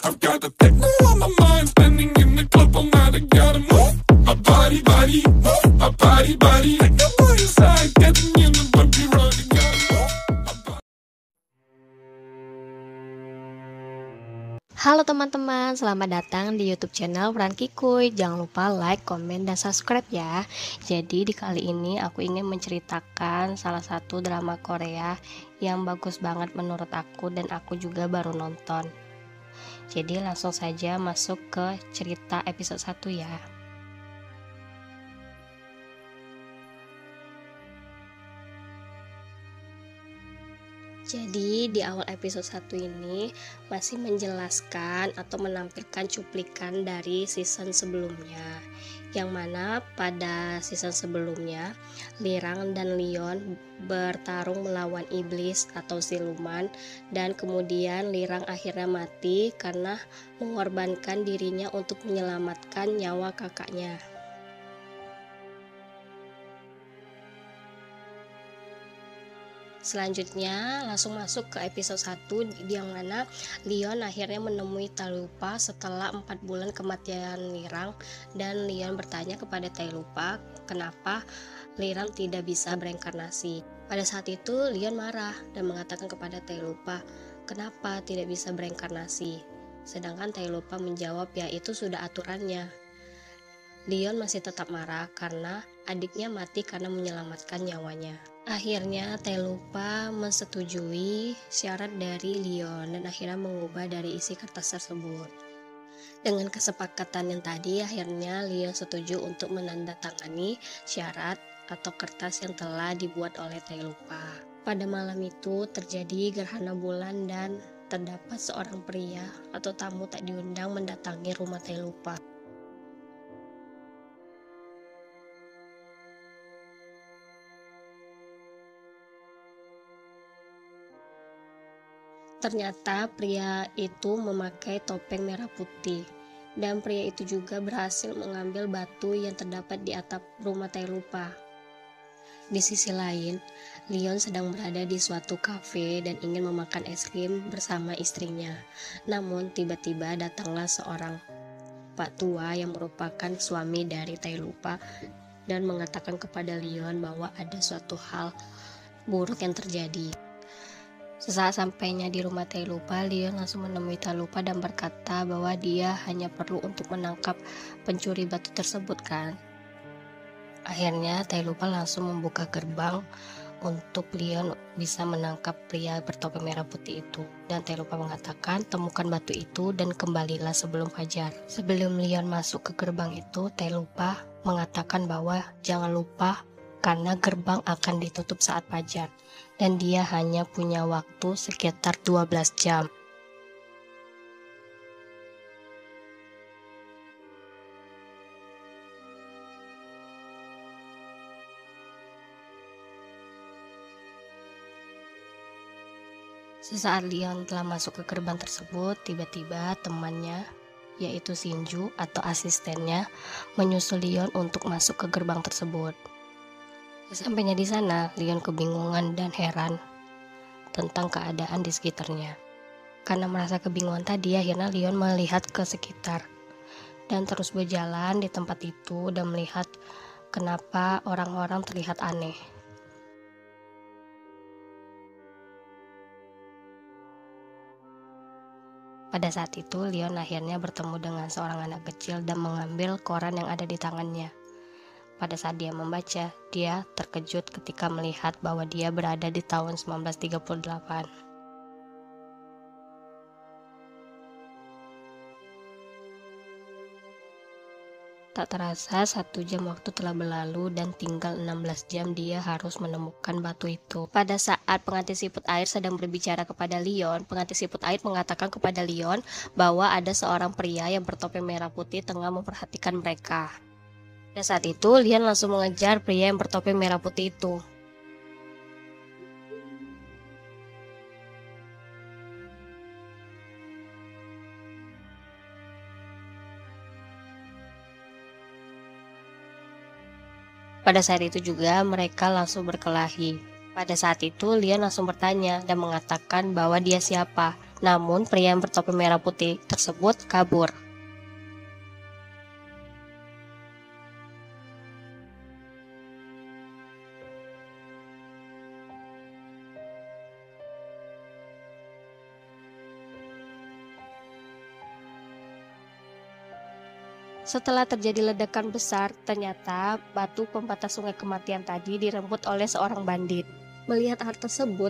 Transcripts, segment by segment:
I've got the techno on my mind, spending in the club all night. I gotta move my body, move my body. Techno by your side, getting in the bumpy ride. I gotta move my body. Halo teman-teman, selamat datang di YouTube channel Franky Kuy. Jangan lupa like, komen, dan subscribe ya. Jadi di kali ini aku ingin menceritakan salah satu drama Korea yang bagus banget menurut aku dan aku juga baru nonton. Jadi langsung saja masuk ke cerita episode 1 ya. Jadi di awal episode 1 ini masih menjelaskan atau menampilkan cuplikan dari season sebelumnya, yang mana pada season sebelumnya Lirang dan Leon bertarung melawan iblis atau siluman, dan kemudian Lirang akhirnya mati karena mengorbankan dirinya untuk menyelamatkan nyawa kakaknya. Selanjutnya langsung masuk ke episode 1 yang mana Leon akhirnya menemui Tailupa setelah 4 bulan kematian Lirang, dan Leon bertanya kepada Tailupa kenapa Lirang tidak bisa bereinkarnasi. Pada saat itu Leon marah dan mengatakan kepada Tailupa kenapa tidak bisa bereinkarnasi, sedangkan Tailupa menjawab ya itu sudah aturannya. Leon masih tetap marah karena adiknya mati karena menyelamatkan nyawanya. Akhirnya Tailupa menyetujui syarat dari Leon dan akhirnya mengubah dari isi kertas tersebut. Dengan kesepakatan yang tadi, akhirnya Leon setuju untuk menandatangani syarat atau kertas yang telah dibuat oleh Tailupa. Pada malam itu terjadi gerhana bulan dan terdapat seorang pria atau tamu tak diundang mendatangi rumah Tailupa. Ternyata pria itu memakai topeng merah putih, dan pria itu juga berhasil mengambil batu yang terdapat di atap rumah Tailupa. Di sisi lain, Leon sedang berada di suatu kafe dan ingin memakan es krim bersama istrinya. Namun tiba-tiba datanglah seorang pak tua yang merupakan suami dari Tailupa dan mengatakan kepada Leon bahwa ada suatu hal buruk yang terjadi. Sesaat sampainya di rumah Tailupa, Leon langsung menemui Tailupa dan berkata bahwa dia hanya perlu untuk menangkap pencuri batu tersebut kan. Akhirnya Tailupa langsung membuka gerbang untuk Leon bisa menangkap pria bertopeng merah putih itu. Dan Tailupa mengatakan temukan batu itu dan kembalilah sebelum fajar. Sebelum Leon masuk ke gerbang itu, Tailupa mengatakan bahwa jangan lupa karena gerbang akan ditutup saat fajar dan dia hanya punya waktu sekitar 12 jam. Sesaat Leon telah masuk ke gerbang tersebut, tiba-tiba temannya yaitu Shinju atau asistennya menyusul Leon untuk masuk ke gerbang tersebut. Sesampainya di sana, Leon kebingungan dan heran tentang keadaan di sekitarnya. Karena merasa kebingungan tadi, akhirnya Leon melihat ke sekitar dan terus berjalan di tempat itu dan melihat kenapa orang-orang terlihat aneh. Pada saat itu, Leon akhirnya bertemu dengan seorang anak kecil dan mengambil koran yang ada di tangannya. Pada saat dia membaca, dia terkejut ketika melihat bahwa dia berada di tahun 1938. Tak terasa 1 jam waktu telah berlalu dan tinggal 16 jam dia harus menemukan batu itu. Pada saat pengantin siput air sedang berbicara kepada Leon, pengantin siput air mengatakan kepada Leon bahwa ada seorang pria yang bertopeng merah putih tengah memperhatikan mereka. Pada saat itu, Leon langsung mengejar pria yang bertopeng merah putih itu. Pada saat itu juga mereka langsung berkelahi. Pada saat itu Leon langsung bertanya dan mengatakan bahwa dia siapa. Namun pria yang bertopi merah putih tersebut kabur. Setelah terjadi ledakan besar, ternyata batu pembatas sungai kematian tadi dirembut oleh seorang bandit. Melihat hal tersebut,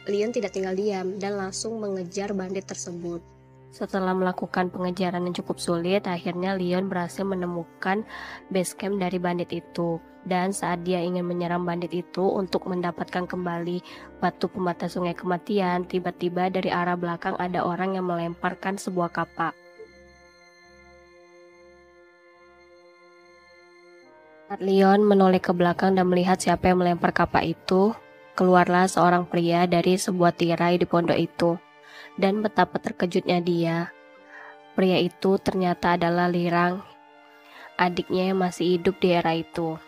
Leon tidak tinggal diam dan langsung mengejar bandit tersebut. Setelah melakukan pengejaran yang cukup sulit, akhirnya Leon berhasil menemukan base camp dari bandit itu. Dan saat dia ingin menyerang bandit itu untuk mendapatkan kembali batu pembatas sungai kematian, tiba-tiba dari arah belakang ada orang yang melemparkan sebuah kapak. Saat Leon menoleh ke belakang dan melihat siapa yang melempar kapak itu, keluarlah seorang pria dari sebuah tirai di pondok itu. Dan betapa terkejutnya dia. Pria itu ternyata adalah Lirang, adiknya yang masih hidup di era itu.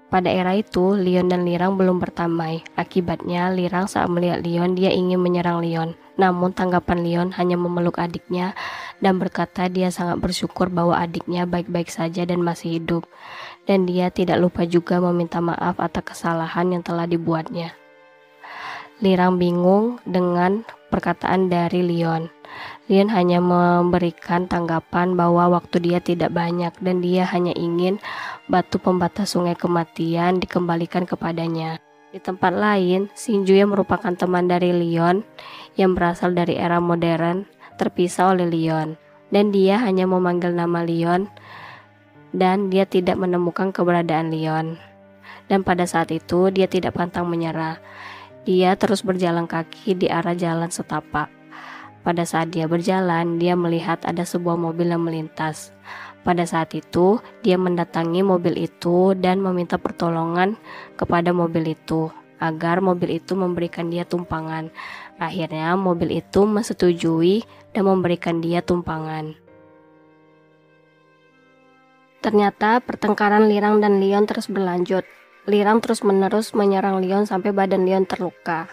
Pada era itu, Leon dan Lirang belum bertamai. Akibatnya, Lirang saat melihat Leon, dia ingin menyerang Leon. Namun tanggapan Leon hanya memeluk adiknya dan berkata dia sangat bersyukur bahwa adiknya baik-baik saja dan masih hidup. Dan dia tidak lupa juga meminta maaf atas kesalahan yang telah dibuatnya. Lirang bingung dengan perkataan dari Leon. Leon hanya memberikan tanggapan bahwa waktu dia tidak banyak dan dia hanya ingin batu pembatas sungai kematian dikembalikan kepadanya. Di tempat lain, Shinju yang merupakan teman dari Leon yang berasal dari era modern terpisah oleh Leon dan dia hanya memanggil nama Leon dan dia tidak menemukan keberadaan Leon. Dan pada saat itu dia tidak pantang menyerah. Dia terus berjalan kaki di arah jalan setapak. Pada saat dia berjalan, dia melihat ada sebuah mobil yang melintas. Pada saat itu, dia mendatangi mobil itu dan meminta pertolongan kepada mobil itu agar mobil itu memberikan dia tumpangan. Akhirnya, mobil itu menyetujui dan memberikan dia tumpangan. Ternyata pertengkaran Lirang dan Leon terus berlanjut. Lirang terus-menerus menyerang Leon sampai badan Leon terluka.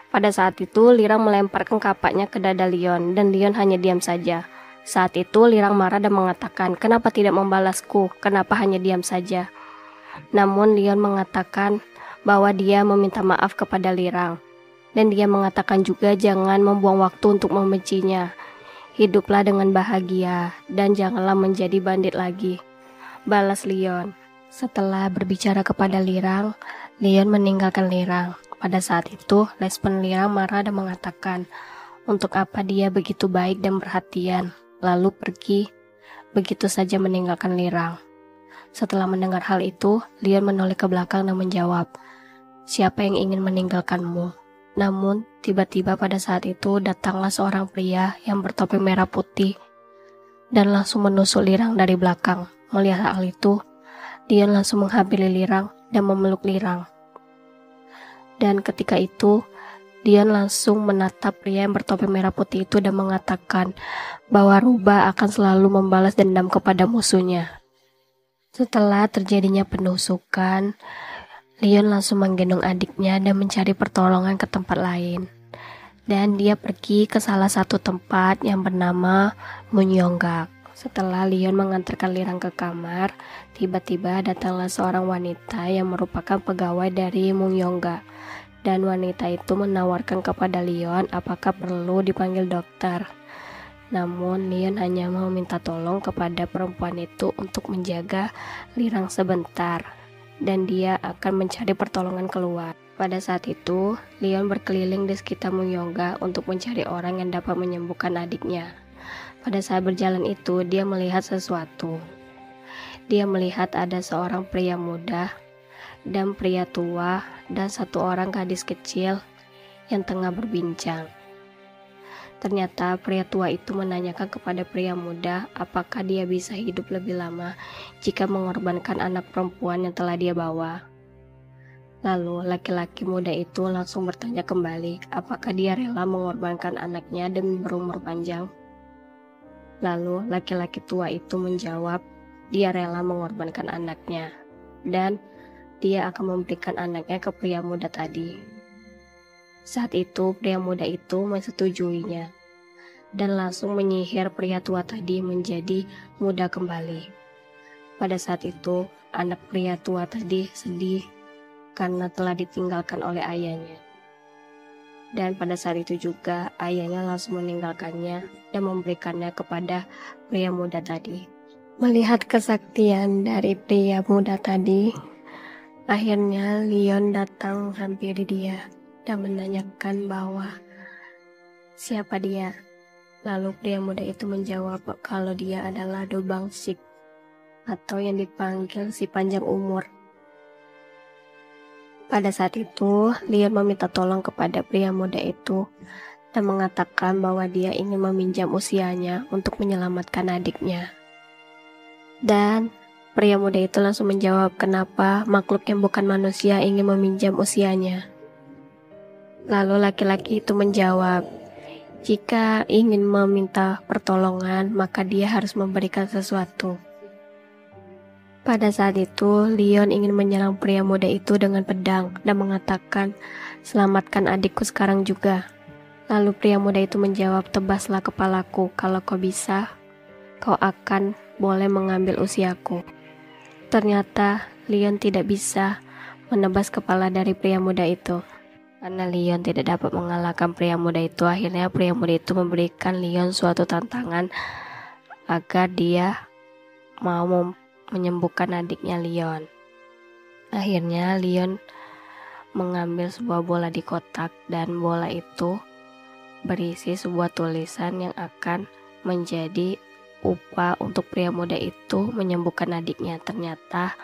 Pada saat itu, Lirang melemparkan kapaknya ke dada Leon dan Leon hanya diam saja. Saat itu, Lirang marah dan mengatakan, "Kenapa tidak membalasku? Kenapa hanya diam saja?" Namun Leon mengatakan bahwa dia meminta maaf kepada Lirang. Dan dia mengatakan juga jangan membuang waktu untuk membencinya. Hiduplah dengan bahagia dan janganlah menjadi bandit lagi, balas Leon. Setelah berbicara kepada Lirang, Leon meninggalkan Lirang. Pada saat itu, respon Lirang marah dan mengatakan, untuk apa dia begitu baik dan perhatian, lalu pergi, begitu saja meninggalkan Lirang. Setelah mendengar hal itu, Leon menoleh ke belakang dan menjawab, "Siapa yang ingin meninggalkanmu?" Namun, tiba-tiba pada saat itu datanglah seorang pria yang bertopi merah putih dan langsung menusuk Lirang dari belakang. Melihat hal itu, Leon langsung menghampiri Lirang dan memeluk Lirang. Dan ketika itu, Leon langsung menatap pria yang bertopi merah putih itu dan mengatakan bahwa rubah akan selalu membalas dendam kepada musuhnya. Setelah terjadinya penusukan, Leon langsung menggendong adiknya dan mencari pertolongan ke tempat lain. Dan dia pergi ke salah satu tempat yang bernama Munyonggak. Setelah Leon mengantarkan Lirang ke kamar, tiba-tiba datanglah seorang wanita yang merupakan pegawai dari Munyonggak. Dan wanita itu menawarkan kepada Leon apakah perlu dipanggil dokter. Namun Leon hanya mau minta tolong kepada perempuan itu untuk menjaga Lirang sebentar. Dan dia akan mencari pertolongan keluar. Pada saat itu, Leon berkeliling di sekitar Munyonggak untuk mencari orang yang dapat menyembuhkan adiknya. Pada saat berjalan itu, dia melihat sesuatu. Dia melihat ada seorang pria muda dan pria tua dan satu orang gadis kecil yang tengah berbincang. Ternyata pria tua itu menanyakan kepada pria muda apakah dia bisa hidup lebih lama jika mengorbankan anak perempuan yang telah dia bawa. Lalu laki-laki muda itu langsung bertanya kembali apakah dia rela mengorbankan anaknya demi berumur panjang. Lalu laki-laki tua itu menjawab dia rela mengorbankan anaknya dan dia akan memberikan anaknya ke pria muda tadi. Saat itu pria muda itu mensetujuinya dan langsung menyihir pria tua tadi menjadi muda kembali. Pada saat itu anak pria tua tadi sedih karena telah ditinggalkan oleh ayahnya. Dan pada saat itu juga ayahnya langsung meninggalkannya dan memberikannya kepada pria muda tadi. Melihat kesaktian dari pria muda tadi, akhirnya Leon datang menghampiri dia dan menanyakan bahwa siapa dia. Lalu pria muda itu menjawab kalau dia adalah Dobangsik atau yang dipanggil si panjang umur. Pada saat itu, Leon meminta tolong kepada pria muda itu dan mengatakan bahwa dia ingin meminjam usianya untuk menyelamatkan adiknya. Dan pria muda itu langsung menjawab kenapa makhluk yang bukan manusia ingin meminjam usianya. Lalu laki-laki itu menjawab, jika ingin meminta pertolongan, maka dia harus memberikan sesuatu. Pada saat itu, Leon ingin menyerang pria muda itu dengan pedang dan mengatakan, selamatkan adikku sekarang juga. Lalu pria muda itu menjawab, tebaslah kepalaku, kalau kau bisa, kau akan boleh mengambil usiaku. Ternyata Leon tidak bisa menebas kepala dari pria muda itu. Karena Leon tidak dapat mengalahkan pria muda itu, akhirnya pria muda itu memberikan Leon suatu tantangan agar dia mau menyembuhkan adiknya Leon. Akhirnya Leon mengambil sebuah bola di kotak dan bola itu berisi sebuah tulisan yang akan menjadi upah untuk pria muda itu menyembuhkan adiknya. Ternyata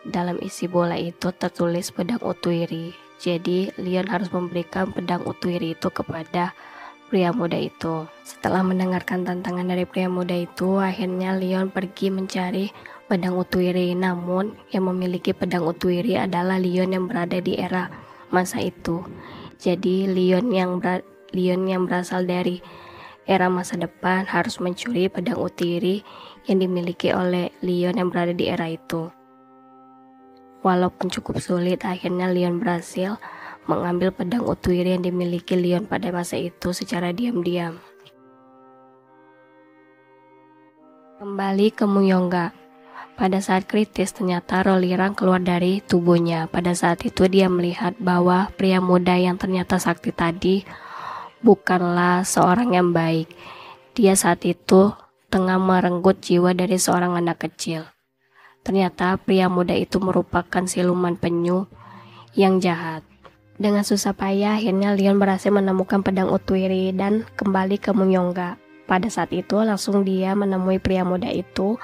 dalam isi bola itu tertulis pedang Utuiri. Jadi Leon harus memberikan pedang Utuiri itu kepada pria muda itu. Setelah mendengarkan tantangan dari pria muda itu, akhirnya Leon pergi mencari pedang Utuiri. Namun yang memiliki pedang Utuiri adalah Leon yang berada di era masa itu. Jadi Leon yang berasal dari era masa depan harus mencuri pedang Utuiri yang dimiliki oleh Leon yang berada di era itu. Walaupun cukup sulit, akhirnya Leon berhasil mengambil pedang Utuiri yang dimiliki Leon pada masa itu secara diam-diam. Kembali ke Muyongga. Pada saat kritis, ternyata Rolirang keluar dari tubuhnya. Pada saat itu dia melihat bahwa pria muda yang ternyata sakti tadi bukanlah seorang yang baik. Dia saat itu tengah merenggut jiwa dari seorang anak kecil. Ternyata pria muda itu merupakan siluman penyu yang jahat. Dengan susah payah, akhirnya Leon berhasil menemukan pedang Utuiri dan kembali ke Muyongga. Pada saat itu, langsung dia menemui pria muda itu,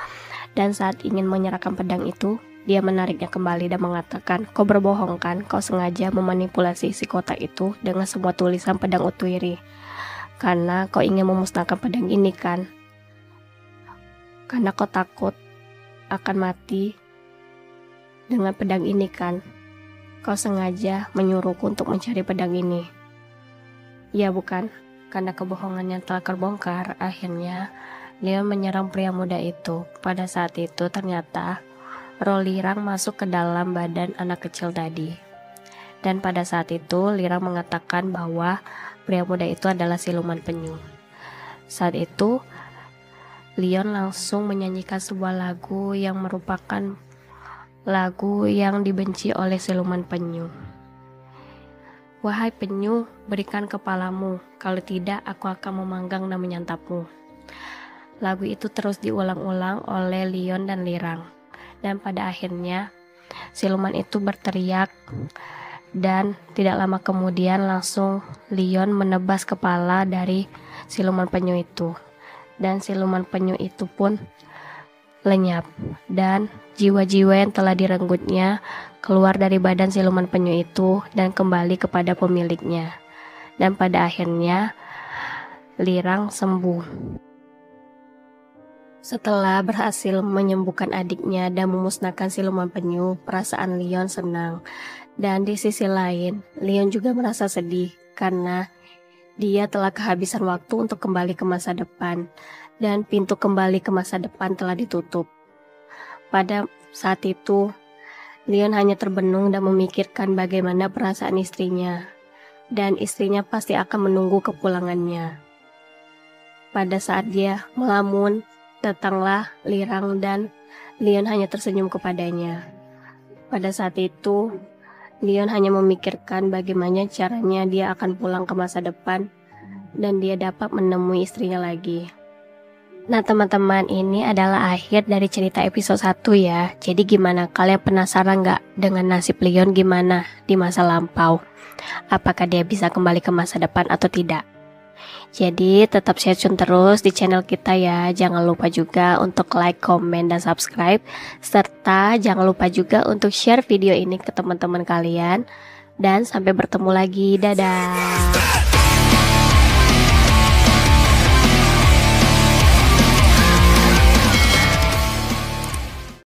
dan saat ingin menyerahkan pedang itu, dia menariknya kembali dan mengatakan, kau berbohong kan? Kau sengaja memanipulasi isi kotak itu dengan semua tulisan pedang Utuiri. Karena kau ingin memusnahkan pedang ini kan? Karena kau takut akan mati dengan pedang ini kan? Kau sengaja menyuruhku untuk mencari pedang ini. Ya bukan? Karena kebohongan yang telah terbongkar, akhirnya Leon menyerang pria muda itu. Pada saat itu ternyata Rolirang masuk ke dalam badan anak kecil tadi. Dan pada saat itu Lirang mengatakan bahwa pria muda itu adalah siluman penyu. Saat itu Leon langsung menyanyikan sebuah lagu yang merupakan lagu yang dibenci oleh siluman penyu. Wahai penyu, berikan kepalamu, kalau tidak aku akan memanggang dan menyantapmu. Lagu itu terus diulang-ulang oleh Leon dan Lirang. Dan pada akhirnya siluman itu berteriak dan tidak lama kemudian langsung Leon menebas kepala dari siluman penyu itu. Dan siluman penyu itu pun lenyap dan jiwa-jiwa yang telah direnggutnya keluar dari badan siluman penyu itu dan kembali kepada pemiliknya. Dan pada akhirnya Lirang sembuh. Setelah berhasil menyembuhkan adiknya dan memusnahkan siluman penyu, perasaan Leon senang. Dan di sisi lain, Leon juga merasa sedih karena dia telah kehabisan waktu untuk kembali ke masa depan. Dan pintu kembali ke masa depan telah ditutup. Pada saat itu, Leon hanya terbenung dan memikirkan bagaimana perasaan istrinya. dan istrinya pasti akan menunggu kepulangannya. Pada saat dia melamun, datanglah Lirang dan Leon hanya tersenyum kepadanya. Pada saat itu, Leon hanya memikirkan bagaimana caranya dia akan pulang ke masa depan dan dia dapat menemui istrinya lagi. Nah teman-teman, ini adalah akhir dari cerita episode 1 ya. Jadi gimana, kalian penasaran gak dengan nasib Leon gimana di masa lampau? Apakah dia bisa kembali ke masa depan atau tidak? Jadi tetap stay tune terus di channel kita ya. Jangan lupa juga untuk like, komen, dan subscribe. Serta jangan lupa juga untuk share video ini ke teman-teman kalian. Dan sampai bertemu lagi, dadah.